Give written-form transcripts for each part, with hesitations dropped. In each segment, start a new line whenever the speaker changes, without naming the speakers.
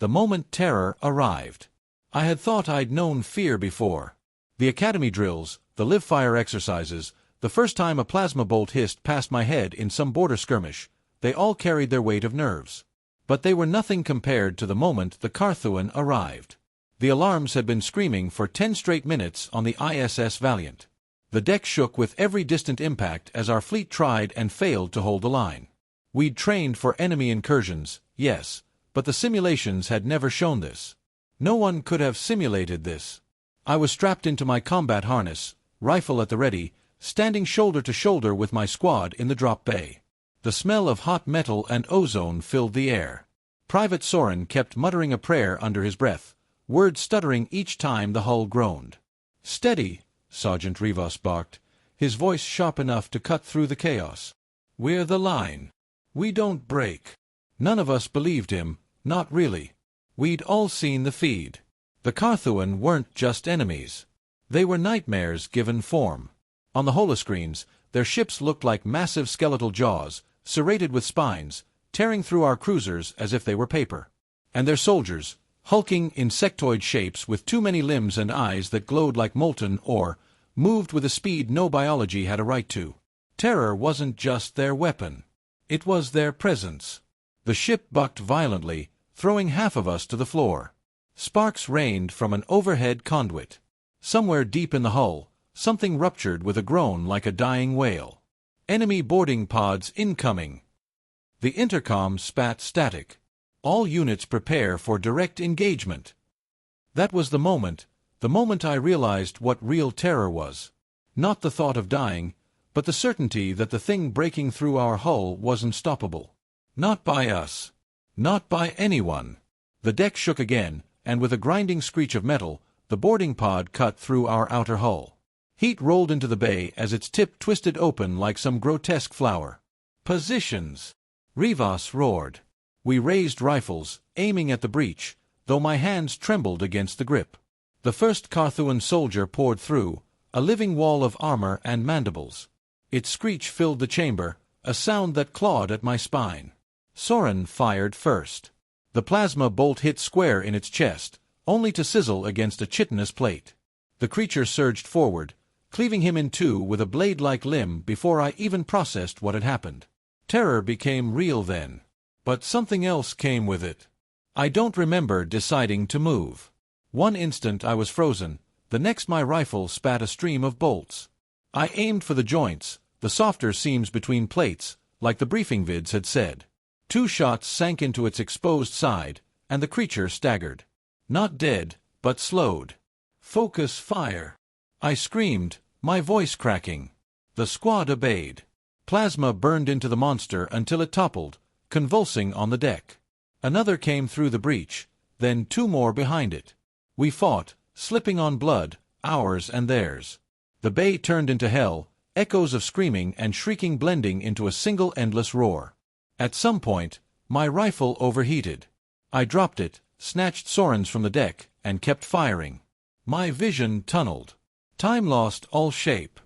the moment terror arrived. I had thought I'd known fear before. The academy drills, the live-fire exercises, the first time a plasma bolt hissed past my head in some border skirmish, they all carried their weight of nerves. But they were nothing compared to the moment the Khar'thuun arrived. The alarms had been screaming for 10 straight minutes on the ISS Valiant. The deck shook with every distant impact as our fleet tried and failed to hold the line. We'd trained for enemy incursions, yes, but the simulations had never shown this. No one could have simulated this. I was strapped into my combat harness, rifle at the ready, standing shoulder to shoulder with my squad in the drop bay. The smell of hot metal and ozone filled the air. Private Soren kept muttering a prayer under his breath, words stuttering each time the hull groaned. "Steady," Sergeant Rivas barked, his voice sharp enough to cut through the chaos. "We're the line. We don't break." None of us believed him, not really. We'd all seen the feed. The Khar'thuun weren't just enemies. They were nightmares given form. On the holoscreens, their ships looked like massive skeletal jaws, serrated with spines, tearing through our cruisers as if they were paper. And their soldiers, hulking insectoid shapes with too many limbs and eyes that glowed like molten ore, moved with a speed no biology had a right to. Terror wasn't just their weapon. It was their presence. The ship bucked violently, throwing half of us to the floor. Sparks rained from an overhead conduit. Somewhere deep in the hull, something ruptured with a groan like a dying whale. "Enemy boarding pods incoming." The intercom spat static. "All units prepare for direct engagement." That was the moment I realized what real terror was. Not the thought of dying, but the certainty that the thing breaking through our hull was unstoppable. Not by us. Not by anyone. The deck shook again, and with a grinding screech of metal, the boarding pod cut through our outer hull. Heat rolled into the bay as its tip twisted open like some grotesque flower. "Positions!" Rivas roared. We raised rifles, aiming at the breach, though my hands trembled against the grip. The first Khar'thuun soldier poured through, a living wall of armor and mandibles. Its screech filled the chamber, a sound that clawed at my spine. Soren fired first. The plasma bolt hit square in its chest, only to sizzle against a chitinous plate. The creature surged forward, cleaving him in two with a blade-like limb before I even processed what had happened. Terror became real then. But something else came with it. I don't remember deciding to move. One instant I was frozen, the next my rifle spat a stream of bolts. I aimed for the joints, the softer seams between plates, like the briefing vids had said. 2 shots sank into its exposed side, and the creature staggered. Not dead, but slowed. "Focus fire!" I screamed, my voice cracking. The squad obeyed. Plasma burned into the monster until it toppled, convulsing on the deck. Another came through the breach, then 2 more behind it. We fought, slipping on blood, ours and theirs. The bay turned into hell, echoes of screaming and shrieking blending into a single endless roar. At some point, my rifle overheated. I dropped it, snatched Soren's from the deck, and kept firing. My vision tunneled. Time lost all shape.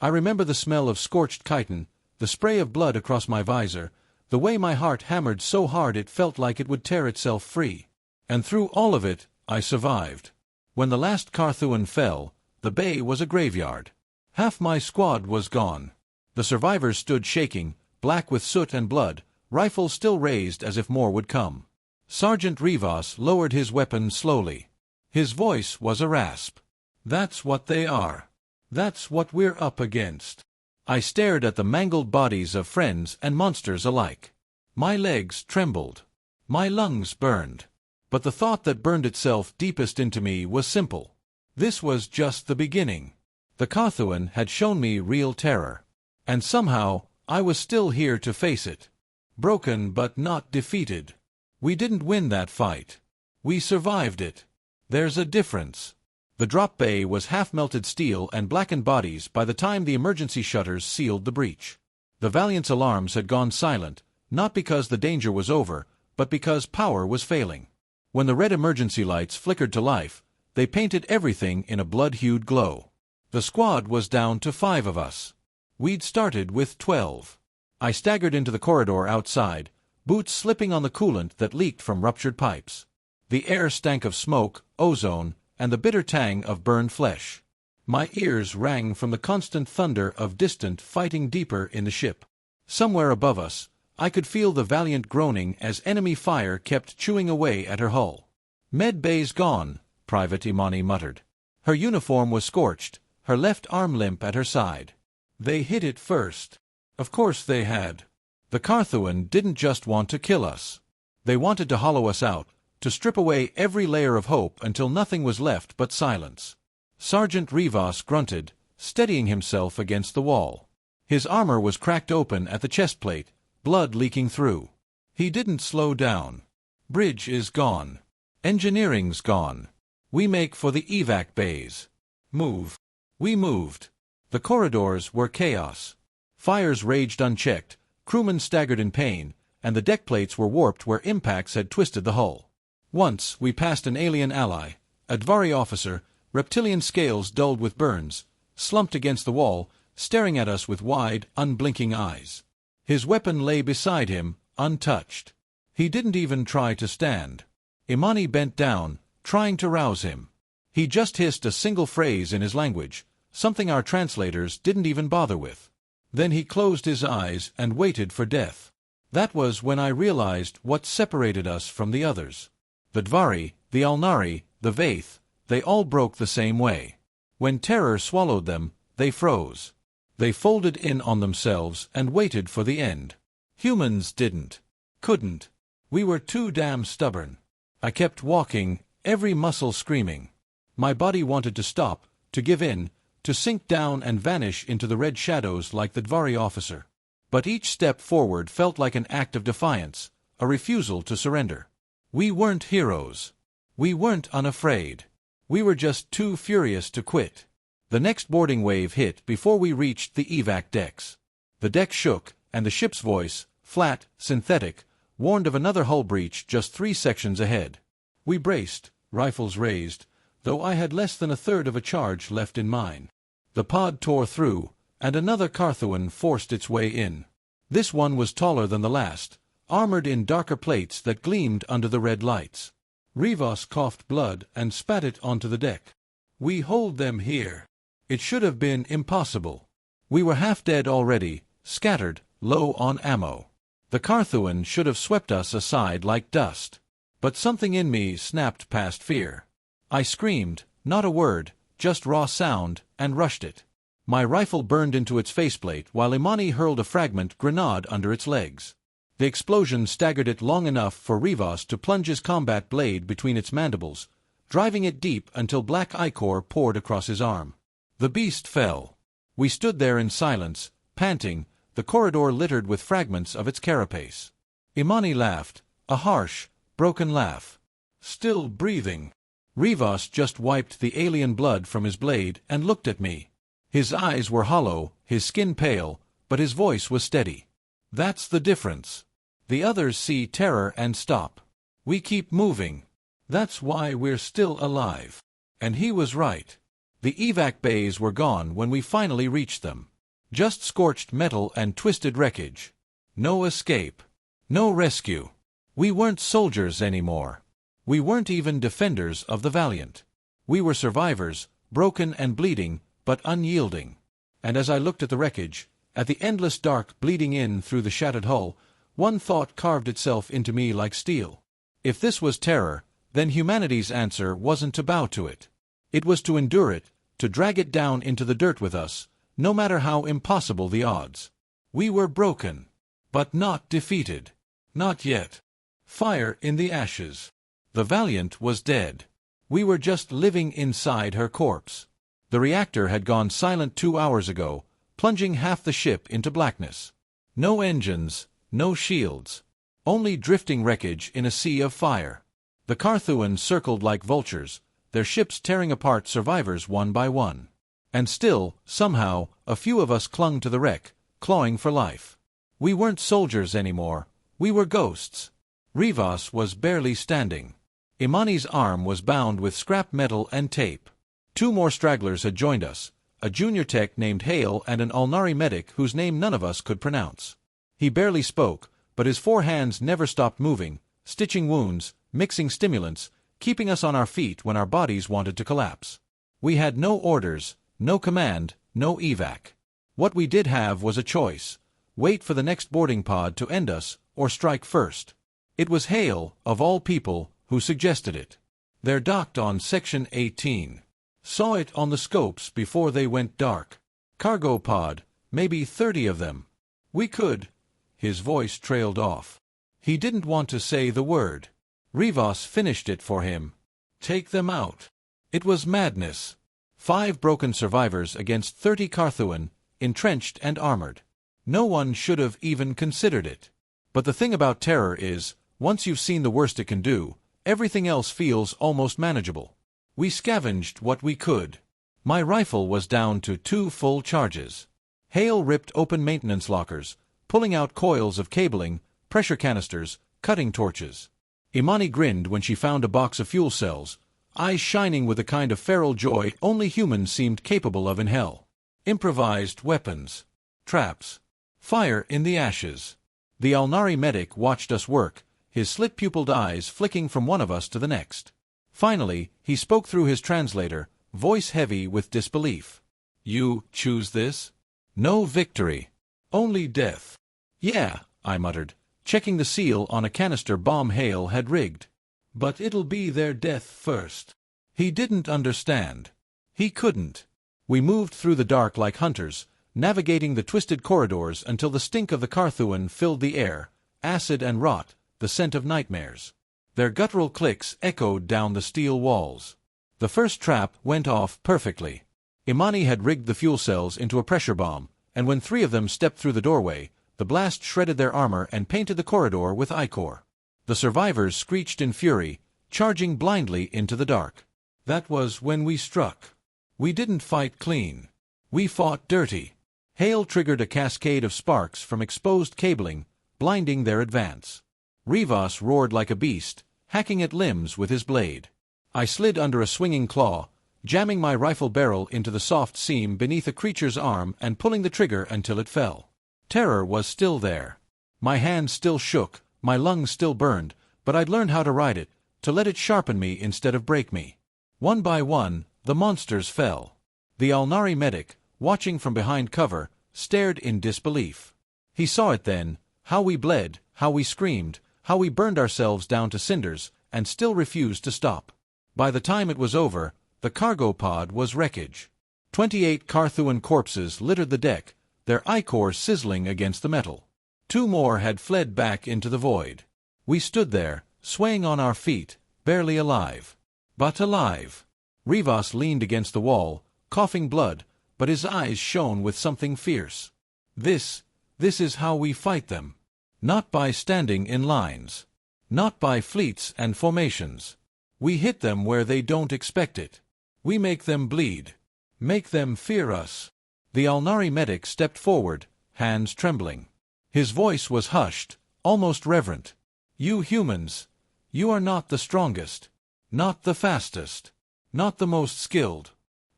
I remember the smell of scorched chitin, the spray of blood across my visor, the way my heart hammered so hard it felt like it would tear itself free. And through all of it, I survived. When the last Khar'thuun fell, the bay was a graveyard. Half my squad was gone. The survivors stood shaking, black with soot and blood, rifles still raised as if more would come. Sergeant Rivas lowered his weapon slowly. His voice was a rasp. "That's what they are. That's what we're up against." I stared at the mangled bodies of friends and monsters alike. My legs trembled. My lungs burned. But the thought that burned itself deepest into me was simple. This was just the beginning. The Khar'thuun had shown me real terror. And somehow, I was still here to face it. Broken but not defeated. We didn't win that fight. We survived it. There's a difference. The drop bay was half-melted steel and blackened bodies by the time the emergency shutters sealed the breach. The Valiant's alarms had gone silent, not because the danger was over, but because power was failing. When the red emergency lights flickered to life, they painted everything in a blood-hued glow. The squad was down to 5 of us. We'd started with 12. I staggered into the corridor outside, boots slipping on the coolant that leaked from ruptured pipes. The air stank of smoke, ozone, and the bitter tang of burned flesh. My ears rang from the constant thunder of distant fighting deeper in the ship. Somewhere above us, I could feel the Valiant groaning as enemy fire kept chewing away at her hull. "Med bay's gone," Private Imani muttered. Her uniform was scorched, her left arm limp at her side. "They hit it first." Of course they had. The Khar'thuun didn't just want to kill us. They wanted to hollow us out, to strip away every layer of hope until nothing was left but silence. Sergeant Rivas grunted, steadying himself against the wall. His armor was cracked open at the chest plate, blood leaking through. He didn't slow down. "Bridge is gone. Engineering's gone. We make for the evac bays. Move." We moved. The corridors were chaos. Fires raged unchecked, crewmen staggered in pain, and the deck plates were warped where impacts had twisted the hull. Once we passed an alien ally, a Dvari officer, reptilian scales dulled with burns, slumped against the wall, staring at us with wide, unblinking eyes. His weapon lay beside him, untouched. He didn't even try to stand. Imani bent down, trying to rouse him. He just hissed a single phrase in his language, something our translators didn't even bother with. Then he closed his eyes and waited for death. That was when I realized what separated us from the others. The Dvari, the Alnari, the Vaith, they all broke the same way. When terror swallowed them, they froze. They folded in on themselves and waited for the end. Humans didn't. Couldn't. We were too damn stubborn. I kept walking, every muscle screaming. My body wanted to stop, to give in, to sink down and vanish into the red shadows like the Dvari officer. But each step forward felt like an act of defiance, a refusal to surrender. We weren't heroes. We weren't unafraid. We were just too furious to quit. The next boarding wave hit before we reached the evac decks. The deck shook, and the ship's voice, flat, synthetic, warned of another hull breach just 3 sections ahead. We braced, rifles raised, though I had less than a third of a charge left in mine. The pod tore through, and another Khar'thuun forced its way in. This one was taller than the last, armored in darker plates that gleamed under the red lights. Rivas coughed blood and spat it onto the deck. "We hold them here." It should have been impossible. We were half dead already, scattered, low on ammo. The Khar'thuun should have swept us aside like dust. But something in me snapped past fear. I screamed, not a word, just raw sound, and rushed it. My rifle burned into its faceplate while Imani hurled a fragment grenade under its legs. The explosion staggered it long enough for Rivas to plunge his combat blade between its mandibles, driving it deep until black ichor poured across his arm. The beast fell. We stood there in silence, panting, the corridor littered with fragments of its carapace. Imani laughed, a harsh, broken laugh. "Still breathing." Rivas just wiped the alien blood from his blade and looked at me. His eyes were hollow, his skin pale, but his voice was steady. "That's the difference. The others see terror and stop. We keep moving. That's why we're still alive." And he was right. The evac bays were gone when we finally reached them. Just scorched metal and twisted wreckage. No escape. No rescue. We weren't soldiers anymore. We weren't even defenders of the Valiant. We were survivors, broken and bleeding, but unyielding. And as I looked at the wreckage, at the endless dark bleeding in through the shattered hull, one thought carved itself into me like steel. If this was terror, then humanity's answer wasn't to bow to it. It was to endure it, to drag it down into the dirt with us, no matter how impossible the odds. We were broken, but not defeated. Not yet. Fire in the ashes. The Valiant was dead. We were just living inside her corpse. The reactor had gone silent 2 hours ago, plunging half the ship into blackness. No engines, no shields. Only drifting wreckage in a sea of fire. The Khar'thuun circled like vultures, their ships tearing apart survivors one by one. And still, somehow, a few of us clung to the wreck, clawing for life. We weren't soldiers anymore. We were ghosts. Rivas was barely standing. Imani's arm was bound with scrap metal and tape. 2 more stragglers had joined us, a junior tech named Hale and an Alnari medic whose name none of us could pronounce. He barely spoke, but his 4 hands never stopped moving, stitching wounds, mixing stimulants, keeping us on our feet when our bodies wanted to collapse. We had no orders, no command, no evac. What we did have was a choice: wait for the next boarding pod to end us, or strike first. It was Hale, of all people, who suggested it. They're docked on Section 18. Saw it on the scopes before they went dark. Cargo pod, maybe 30 of them. We could. His voice trailed off. He didn't want to say the word. Rivas finished it for him. Take them out. It was madness. 5 broken survivors against 30 Khar'thuun, entrenched and armored. No one should have even considered it. But the thing about terror is, once you've seen the worst it can do, everything else feels almost manageable. We scavenged what we could. My rifle was down to 2 full charges. Hale ripped open maintenance lockers, pulling out coils of cabling, pressure canisters, cutting torches. Imani grinned when she found a box of fuel cells, eyes shining with the kind of feral joy only humans seemed capable of in hell. Improvised weapons. Traps. Fire in the ashes. The Alnari medic watched us work, his slit-pupiled eyes flicking from one of us to the next. Finally, he spoke through his translator, voice heavy with disbelief. You choose this? No victory. Only death. Yeah, I muttered, checking the seal on a canister bomb Hale had rigged. But it'll be their death first. He didn't understand. He couldn't. We moved through the dark like hunters, navigating the twisted corridors until the stink of the Khar'thuun filled the air, acid and rot, the scent of nightmares. Their guttural clicks echoed down the steel walls. The first trap went off perfectly. Imani had rigged the fuel cells into a pressure bomb, and when 3 of them stepped through the doorway, the blast shredded their armor and painted the corridor with ichor. The survivors screeched in fury, charging blindly into the dark. That was when we struck. We didn't fight clean. We fought dirty. Hale triggered a cascade of sparks from exposed cabling, blinding their advance. Rivas roared like a beast, hacking at limbs with his blade. I slid under a swinging claw, jamming my rifle barrel into the soft seam beneath a creature's arm and pulling the trigger until it fell. Terror was still there. My hands still shook, my lungs still burned, but I'd learned how to ride it, to let it sharpen me instead of break me. One by one, the monsters fell. The Alnari medic, watching from behind cover, stared in disbelief. He saw it then, how we bled, how we screamed, how we burned ourselves down to cinders, and still refused to stop. By the time it was over, the cargo pod was wreckage. 28 Khar'thuun corpses littered the deck, their ichor sizzling against the metal. 2 more had fled back into the void. We stood there, swaying on our feet, barely alive. But alive. Rivas leaned against the wall, coughing blood, but his eyes shone with something fierce. This is how we fight them. Not by standing in lines. Not by fleets and formations. We hit them where they don't expect it. We make them bleed. Make them fear us. The Alnari medic stepped forward, hands trembling. His voice was hushed, almost reverent. You humans, you are not the strongest. Not the fastest. Not the most skilled.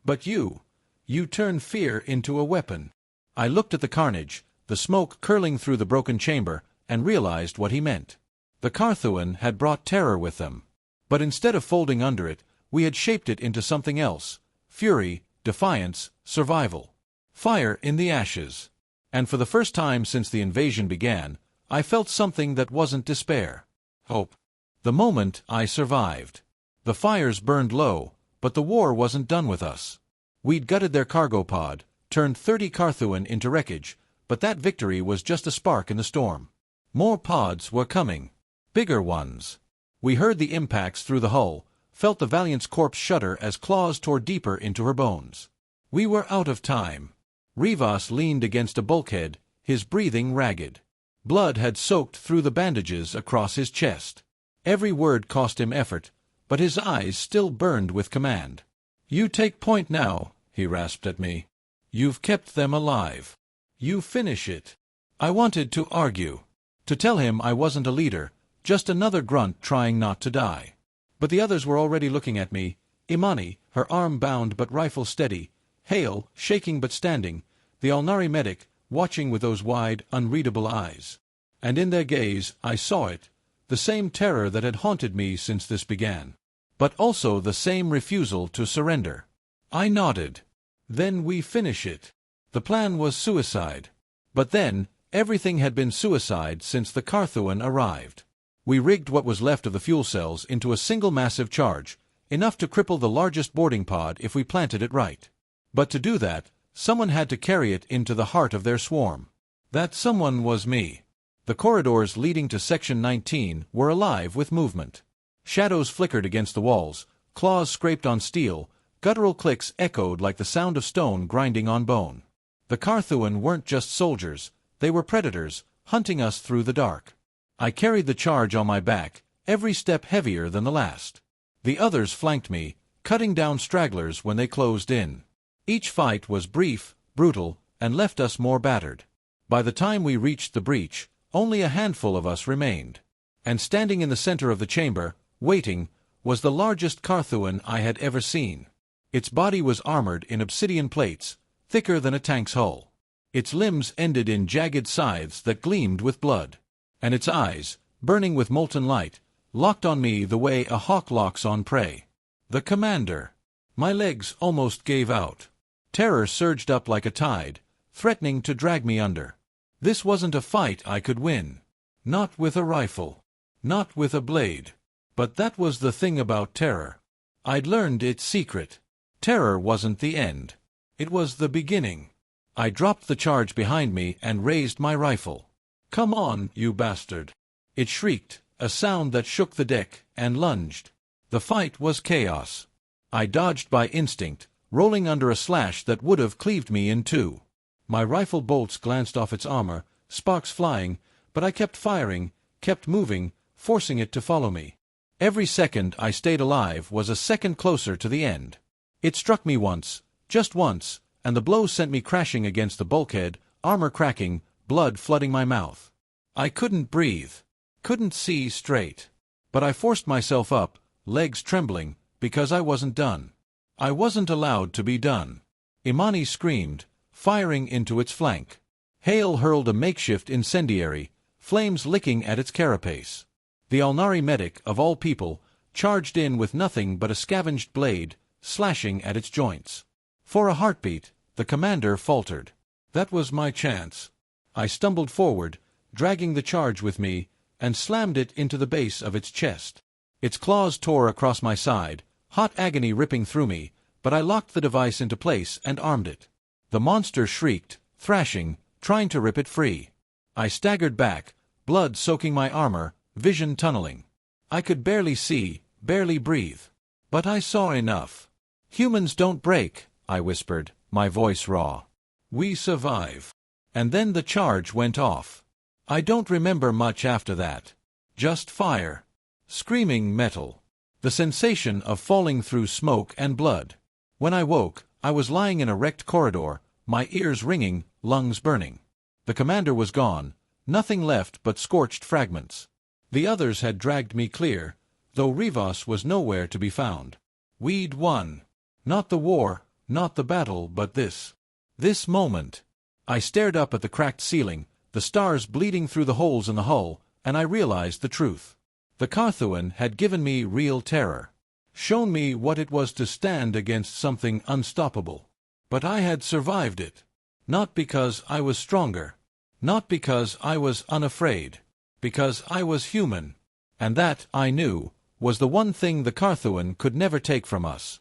But you turn fear into a weapon. I looked at the carnage, the smoke curling through the broken chamber, and realized what he meant. The Khar'thuun had brought terror with them. But instead of folding under it, we had shaped it into something else: fury, defiance, survival. Fire in the ashes. And for the first time since the invasion began, I felt something that wasn't despair. Hope. The moment I survived. The fires burned low, but the war wasn't done with us. We'd gutted their cargo pod, turned 30 Khar'thuun into wreckage, but that victory was just a spark in the storm. More pods were coming. Bigger ones. We heard the impacts through the hull, felt the Valiant's corpse shudder as claws tore deeper into her bones. We were out of time. Rivas leaned against a bulkhead, his breathing ragged. Blood had soaked through the bandages across his chest. Every word cost him effort, but his eyes still burned with command. You take point now, he rasped at me. You've kept them alive. You finish it. I wanted to argue. To tell him I wasn't a leader, just another grunt trying not to die. But the others were already looking at me, Imani, her arm bound but rifle steady, Hale, shaking but standing, the Alnari medic, watching with those wide, unreadable eyes. And in their gaze, I saw it, the same terror that had haunted me since this began. But also the same refusal to surrender. I nodded. Then we finish it. The plan was suicide. But then, everything had been suicide since the Khar'thuun arrived. We rigged what was left of the fuel cells into a single massive charge, enough to cripple the largest boarding pod if we planted it right. But to do that, someone had to carry it into the heart of their swarm. That someone was me. The corridors leading to Section 19 were alive with movement. Shadows flickered against the walls, claws scraped on steel, guttural clicks echoed like the sound of stone grinding on bone. The Khar'thuun weren't just soldiers, they were predators, hunting us through the dark. I carried the charge on my back, every step heavier than the last. The others flanked me, cutting down stragglers when they closed in. Each fight was brief, brutal, and left us more battered. By the time we reached the breach, only a handful of us remained. And standing in the center of the chamber, waiting, was the largest Khar'thuun I had ever seen. Its body was armored in obsidian plates, thicker than a tank's hull. Its limbs ended in jagged scythes that gleamed with blood. And its eyes, burning with molten light, locked on me the way a hawk locks on prey. The commander. My legs almost gave out. Terror surged up like a tide, threatening to drag me under. This wasn't a fight I could win. Not with a rifle. Not with a blade. But that was the thing about terror. I'd learned its secret. Terror wasn't the end. It was the beginning. I dropped the charge behind me and raised my rifle. "Come on, you bastard!" It shrieked, a sound that shook the deck, and lunged. The fight was chaos. I dodged by instinct, rolling under a slash that would have cleaved me in two. My rifle bolts glanced off its armor, sparks flying, but I kept firing, kept moving, forcing it to follow me. Every second I stayed alive was a second closer to the end. It struck me once, just once, and the blow sent me crashing against the bulkhead, armor cracking, blood flooding my mouth. I couldn't breathe, couldn't see straight. But I forced myself up, legs trembling, because I wasn't done. I wasn't allowed to be done. Imani screamed, firing into its flank. Hale hurled a makeshift incendiary, flames licking at its carapace. The Alnari medic, of all people, charged in with nothing but a scavenged blade, slashing at its joints. For a heartbeat, the commander faltered. That was my chance. I stumbled forward, dragging the charge with me, and slammed it into the base of its chest. Its claws tore across my side, hot agony ripping through me, but I locked the device into place and armed it. The monster shrieked, thrashing, trying to rip it free. I staggered back, blood soaking my armor, vision tunneling. I could barely see, barely breathe. But I saw enough. "Humans don't break," I whispered, my voice raw. "We survive." And then the charge went off. I don't remember much after that. Just fire. Screaming metal. The sensation of falling through smoke and blood. When I woke, I was lying in a wrecked corridor, my ears ringing, lungs burning. The commander was gone, nothing left but scorched fragments. The others had dragged me clear, though Rivas was nowhere to be found. We'd won. Not the war, not the battle, but this. This moment. I stared up at the cracked ceiling, the stars bleeding through the holes in the hull, and I realized the truth. The Khar'thuun had given me real terror. Shown me what it was to stand against something unstoppable. But I had survived it. Not because I was stronger. Not because I was unafraid. Because I was human. And that, I knew, was the one thing the Khar'thuun could never take from us.